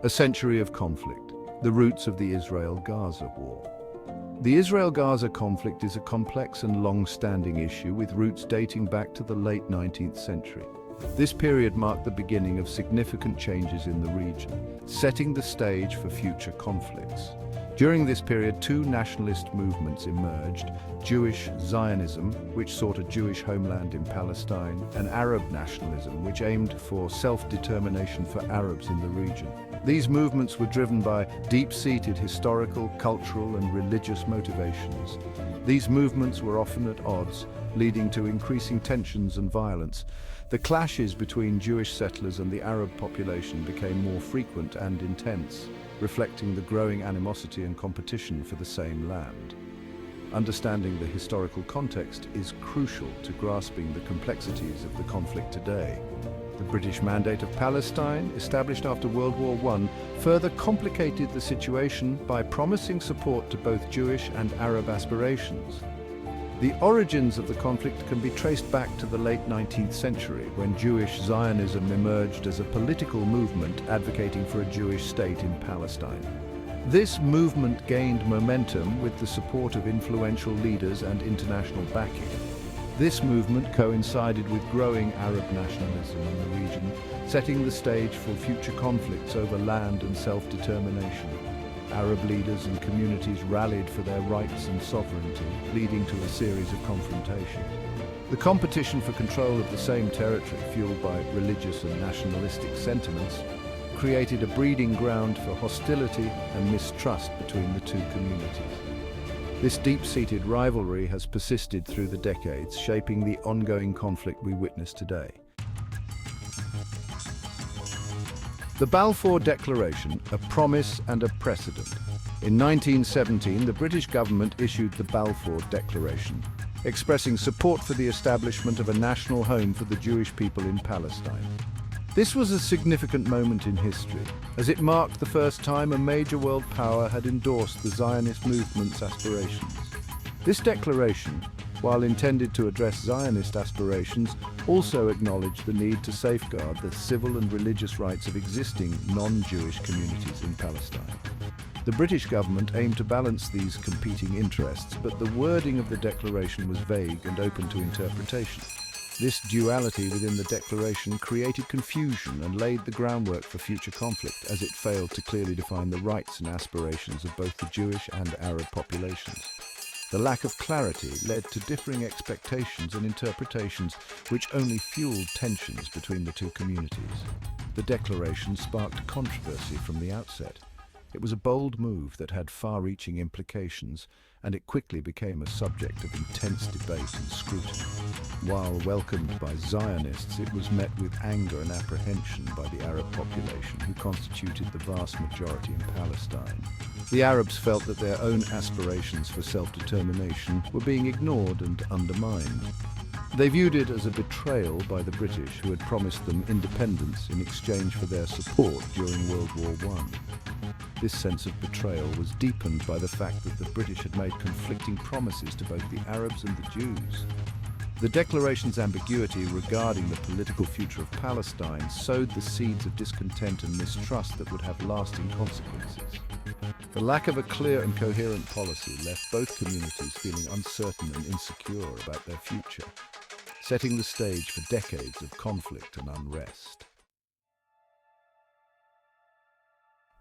A century of conflict, the roots of the Israel-Gaza war. The Israel-Gaza conflict is a complex and long-standing issue with roots dating back to the late 19th century. This period marked the beginning of significant changes in the region, setting the stage for future conflicts. During this period, two nationalist movements emerged: Jewish Zionism, which sought a Jewish homeland in Palestine, and Arab nationalism, which aimed for self-determination for Arabs in the region. These movements were driven by deep-seated historical, cultural, and religious motivations. These movements were often at odds, leading to increasing tensions and violence. The clashes between Jewish settlers and the Arab population became more frequent and intense, reflecting the growing animosity and competition for the same land. Understanding the historical context is crucial to grasping the complexities of the conflict today. The British Mandate of Palestine, established after World War I, further complicated the situation by promising support to both Jewish and Arab aspirations. The origins of the conflict can be traced back to the late 19th century, when Jewish Zionism emerged as a political movement advocating for a Jewish state in Palestine. This movement gained momentum with the support of influential leaders and international backing. This movement coincided with growing Arab nationalism in the region, setting the stage for future conflicts over land and self-determination. Arab leaders and communities rallied for their rights and sovereignty, leading to a series of confrontations. The competition for control of the same territory, fueled by religious and nationalistic sentiments, created a breeding ground for hostility and mistrust between the two communities. This deep-seated rivalry has persisted through the decades, shaping the ongoing conflict we witness today. The Balfour Declaration, a promise and a precedent. In 1917, the British government issued the Balfour Declaration, expressing support for the establishment of a national home for the Jewish people in Palestine. This was a significant moment in history, as it marked the first time a major world power had endorsed the Zionist movement's aspirations. This declaration, while intended to address Zionist aspirations, also acknowledged the need to safeguard the civil and religious rights of existing non-Jewish communities in Palestine. The British government aimed to balance these competing interests, but the wording of the declaration was vague and open to interpretation. This duality within the declaration created confusion and laid the groundwork for future conflict, as it failed to clearly define the rights and aspirations of both the Jewish and Arab populations. The lack of clarity led to differing expectations and interpretations, which only fueled tensions between the two communities. The declaration sparked controversy from the outset. It was a bold move that had far-reaching implications, and it quickly became a subject of intense debate and scrutiny. While welcomed by Zionists, it was met with anger and apprehension by the Arab population, who constituted the vast majority in Palestine. The Arabs felt that their own aspirations for self-determination were being ignored and undermined. They viewed it as a betrayal by the British, who had promised them independence in exchange for their support during World War I. This sense of betrayal was deepened by the fact that the British had made conflicting promises to both the Arabs and the Jews. The declaration's ambiguity regarding the political future of Palestine sowed the seeds of discontent and mistrust that would have lasting consequences. The lack of a clear and coherent policy left both communities feeling uncertain and insecure about their future, setting the stage for decades of conflict and unrest.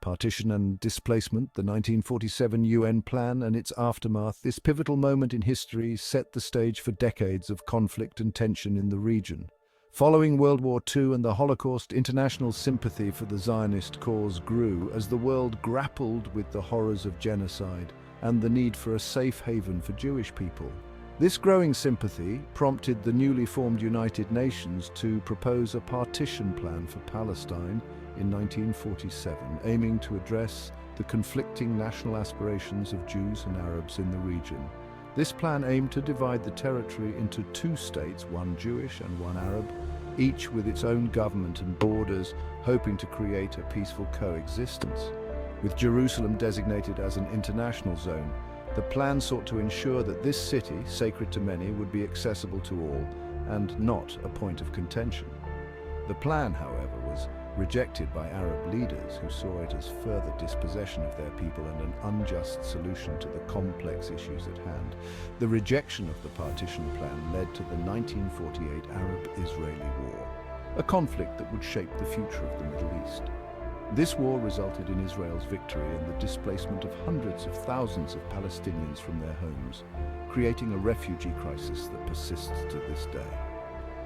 Partition and displacement, the 1947 UN plan and its aftermath, this pivotal moment in history set the stage for decades of conflict and tension in the region. Following World War II and the Holocaust, international sympathy for the Zionist cause grew as the world grappled with the horrors of genocide and the need for a safe haven for Jewish people. This growing sympathy prompted the newly formed United Nations to propose a partition plan for Palestine in 1947, aiming to address the conflicting national aspirations of Jews and Arabs in the region. This plan aimed to divide the territory into two states, one Jewish and one Arab, each with its own government and borders, hoping to create a peaceful coexistence. With Jerusalem designated as an international zone, the plan sought to ensure that this city, sacred to many, would be accessible to all and not a point of contention. The plan, however, was rejected by Arab leaders who saw it as further dispossession of their people and an unjust solution to the complex issues at hand. The rejection of the partition plan led to the 1948 Arab-Israeli War, a conflict that would shape the future of the Middle East. This war resulted in Israel's victory and the displacement of hundreds of thousands of Palestinians from their homes, creating a refugee crisis that persists to this day.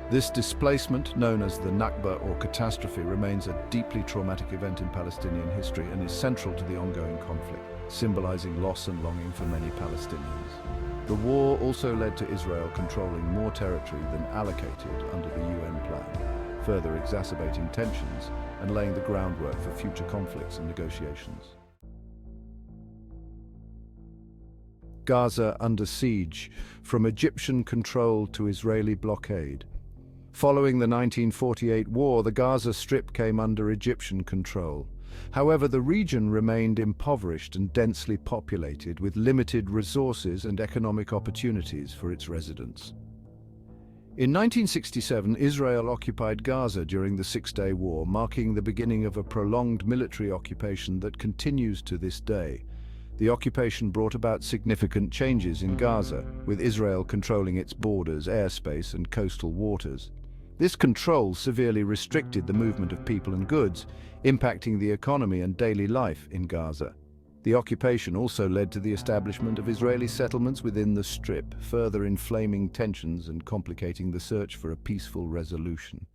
This displacement, known as the Nakba or catastrophe, remains a deeply traumatic event in Palestinian history and is central to the ongoing conflict, symbolizing loss and longing for many Palestinians. The war also led to Israel controlling more territory than allocated under the UN plan, further exacerbating tensions and laying the groundwork for future conflicts and negotiations. Gaza under siege, from Egyptian control to Israeli blockade. Following the 1948 war, the Gaza Strip came under Egyptian control. However, the region remained impoverished and densely populated, with limited resources and economic opportunities for its residents. In 1967, Israel occupied Gaza during the Six-Day War, marking the beginning of a prolonged military occupation that continues to this day. The occupation brought about significant changes in Gaza, with Israel controlling its borders, airspace, and coastal waters. This control severely restricted the movement of people and goods, impacting the economy and daily life in Gaza. The occupation also led to the establishment of Israeli settlements within the Strip, further inflaming tensions and complicating the search for a peaceful resolution.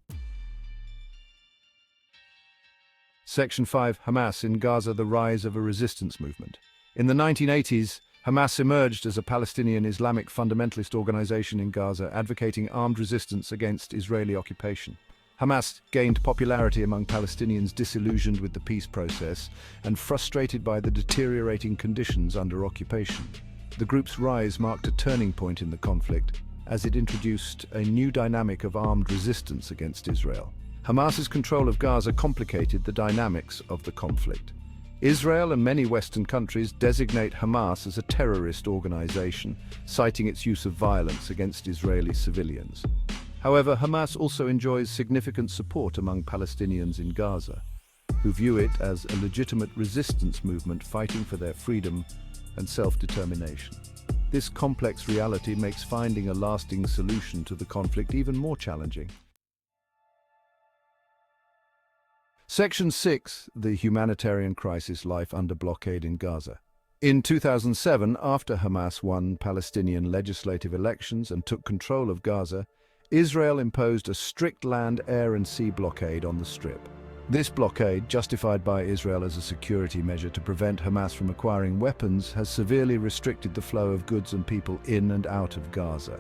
Section 5. Hamas in Gaza: the rise of a resistance movement. In the 1980s, Hamas emerged as a Palestinian Islamic fundamentalist organization in Gaza, advocating armed resistance against Israeli occupation. Hamas gained popularity among Palestinians disillusioned with the peace process and frustrated by the deteriorating conditions under occupation. The group's rise marked a turning point in the conflict, as it introduced a new dynamic of armed resistance against Israel. Hamas's control of Gaza complicated the dynamics of the conflict. Israel and many Western countries designate Hamas as a terrorist organization, citing its use of violence against Israeli civilians. However, Hamas also enjoys significant support among Palestinians in Gaza, who view it as a legitimate resistance movement fighting for their freedom and self-determination. This complex reality makes finding a lasting solution to the conflict even more challenging. Section 6. The humanitarian crisis: life under blockade in Gaza. In 2007, after Hamas won Palestinian legislative elections and took control of Gaza, Israel imposed a strict land, air and sea blockade on the Strip. This blockade, justified by Israel as a security measure to prevent Hamas from acquiring weapons, has severely restricted the flow of goods and people in and out of Gaza.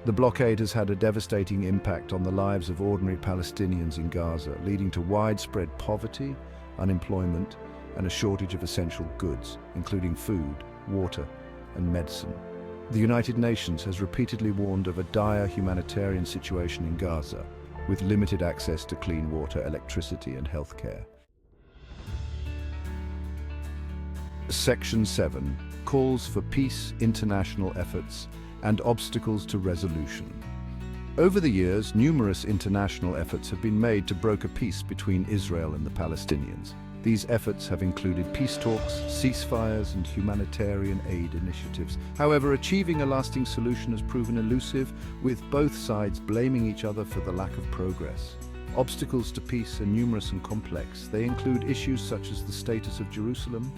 The blockade has had a devastating impact on the lives of ordinary Palestinians in Gaza, leading to widespread poverty, unemployment, and a shortage of essential goods, including food, water, and medicine. The United Nations has repeatedly warned of a dire humanitarian situation in Gaza, with limited access to clean water, electricity, and healthcare. Section 7. Calls for peace, international efforts, and obstacles to resolution. Over the years, numerous international efforts have been made to broker peace between Israel and the Palestinians. These efforts have included peace talks, ceasefires, and humanitarian aid initiatives. However, achieving a lasting solution has proven elusive, with both sides blaming each other for the lack of progress. Obstacles to peace are numerous and complex. They include issues such as the status of Jerusalem,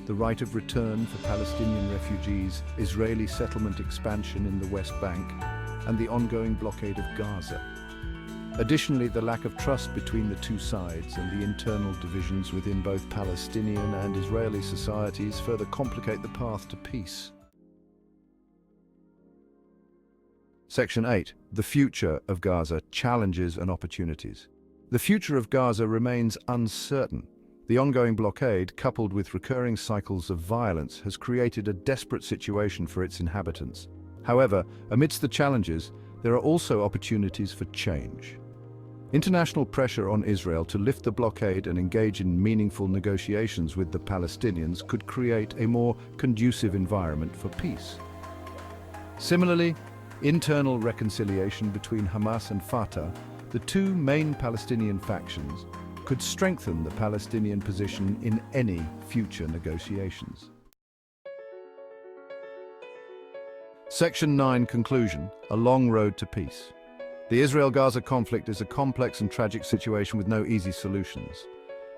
the right of return for Palestinian refugees, Israeli settlement expansion in the West Bank, and the ongoing blockade of Gaza. Additionally, the lack of trust between the two sides and the internal divisions within both Palestinian and Israeli societies further complicate the path to peace. Section 8. The future of Gaza: challenges and opportunities. The future of Gaza remains uncertain. The ongoing blockade, coupled with recurring cycles of violence, has created a desperate situation for its inhabitants. However, amidst the challenges, there are also opportunities for change. International pressure on Israel to lift the blockade and engage in meaningful negotiations with the Palestinians could create a more conducive environment for peace. Similarly, internal reconciliation between Hamas and Fatah, the two main Palestinian factions, could strengthen the Palestinian position in any future negotiations. Section 9 Conclusion: A long road to peace. The Israel-Gaza conflict is a complex and tragic situation with no easy solutions.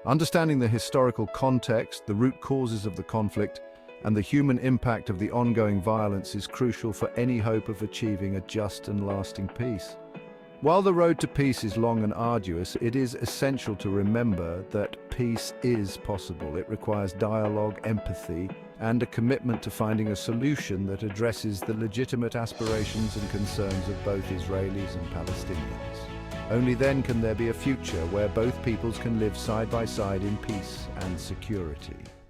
Understanding the historical context, the root causes of the conflict, and the human impact of the ongoing violence is crucial for any hope of achieving a just and lasting peace. While the road to peace is long and arduous, it is essential to remember that peace is possible. It requires dialogue, empathy, and a commitment to finding a solution that addresses the legitimate aspirations and concerns of both Israelis and Palestinians. Only then can there be a future where both peoples can live side by side in peace and security.